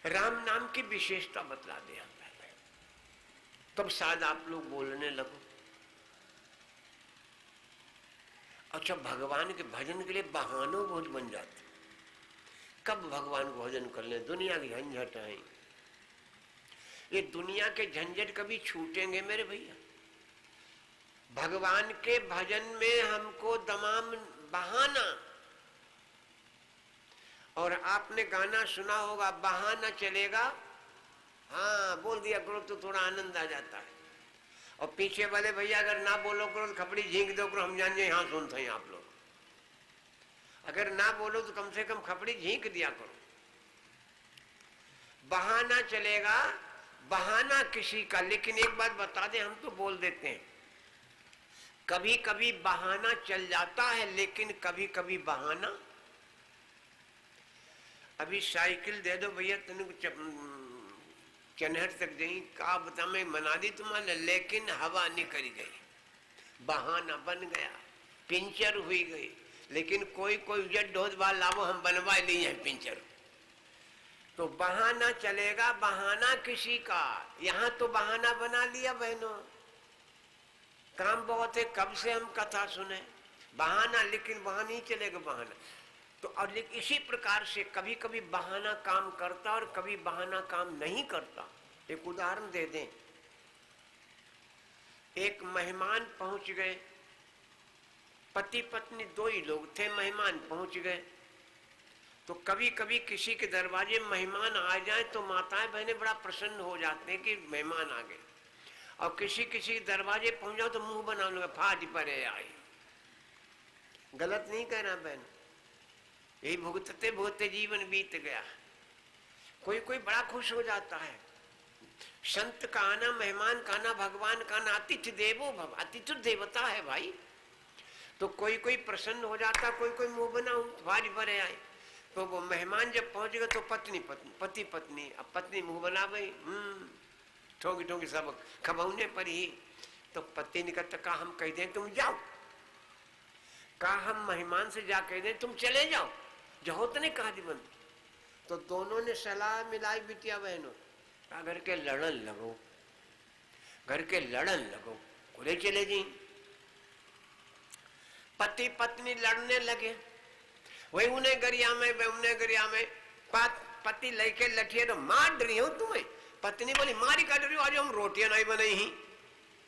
राम नाम की विशेषता बतला दे हम पहले, तब शायद आप लोग बोलने लगो। अच्छा, भगवान के भजन के लिए बहानों बहुत बन जाते। कब भगवान को भजन कर ले, दुनिया की झंझट है। ये दुनिया के झंझट कभी छूटेंगे मेरे भैया? भगवान के भजन में हमको तमाम बहाना, और आपने गाना सुना होगा, बहाना चलेगा, हाँ बोल दिया करो तो थोड़ा आनंद आ जाता है। और पीछे वाले भैया अगर ना बोलो करो तो खपड़ी झींक दो करो, हम जान जाए हाँ सुनते हैं आप लोग। अगर ना बोलो तो कम से कम खपड़ी झींक दिया करो। बहाना चलेगा, बहाना किसी का। लेकिन एक बात बता दें, हम तो बोल देते हैं, कभी कभी बहाना चल जाता है, लेकिन कभी कभी बहाना। अभी साइकिल दे दो भैया, तेन चनहट तक गई, का बता मैं मना दी तुम्हारे, लेकिन हवा निकल गई, बहाना बन गया, पिंचर हुई गई। लेकिन कोई कोई जड ढोद बाल लावो, हम बनवा लिए हैं पिंचर। तो बहाना चलेगा, बहाना किसी का। यहां तो बहाना बना लिया बहनों, काम बहुत है, कब से हम कथा सुने बहाना, लेकिन वहां नहीं चलेगा बहाना। तो और इसी प्रकार से कभी कभी बहाना काम करता और कभी बहाना काम नहीं करता। एक उदाहरण दे दें, एक मेहमान पहुंच गए, पति पत्नी दो ही लोग थे, मेहमान पहुंच गए। तो कभी कभी किसी के दरवाजे मेहमान आ जाए तो माताएं बहनें बड़ा प्रसन्न हो जाते हैं कि मेहमान आ गए, और किसी किसी के दरवाजे पहुंच जाओ तो मुंह बना लो, फाट परे आई। गलत नहीं कह रहा बहन, यही भुगतते भुगतते जीवन बीत गया। कोई कोई बड़ा खुश हो जाता है, संत का आना, मेहमान का आना, भगवान का आना, अतिथि देवो भव, अतिथि देवता है भाई। तो कोई कोई प्रसन्न हो जाता, कोई कोई मुंह बना फाट परे आए। तो वो मेहमान जब पहुंच गए तो पत्नी पत्नी पति पत्नी, अब पत्नी मुंह बना गई, ठोंकी ठोंकी सब खबौने पर ही। तो पति ने कहा हम कह दें तुम जाओ, कहा हम मेहमान से जा कह दें तुम चले जाओ, जो तो नहीं कहा जीवन। तो दोनों ने सलाह मिलाई बिटिया बहनों, घर के लड़न लगो, घर के लड़न लगो, खुले चले जी। पति पत्नी लड़ने लगे, वही उन्हें गरिया में, वह उन्हें गरिया में। पति लेके लठिए तो मार रही हूं तुम्हें। पत्नी बोली मारी काट रही हो, आज हम रोटियां नहीं बनाई ही।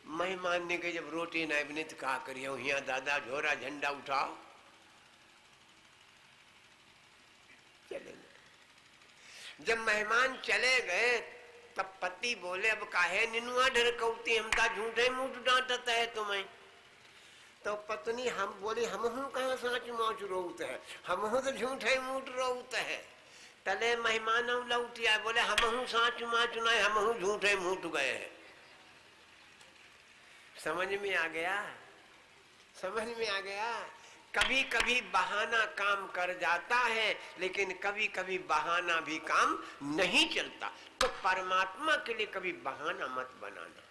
मेहमान ने कहा जब रोटी नहीं बनी तो कहा करिए, यहाँ दादा झोरा झंडा उठाओ, चले गए। जब मेहमान चले गए तब पति बोले अब काहे निनुआ ढरकौती, हम ता झूठे मुंह डांटता है तुम्हें। तो पत्नी हम बोली हम हूं कहाँ सच मौज रोत है, हम हूं तो झूठे मुंह रोत है। तले मेहमान लौटिया बोले हम हूं साच माच नहीं, हम हूं झूठे मुंह गए हैं। समझ में आ गया, समझ में आ गया। कभी कभी बहाना काम कर जाता है, लेकिन कभी कभी बहाना भी काम नहीं चलता। तो परमात्मा के लिए कभी बहाना मत बनाना।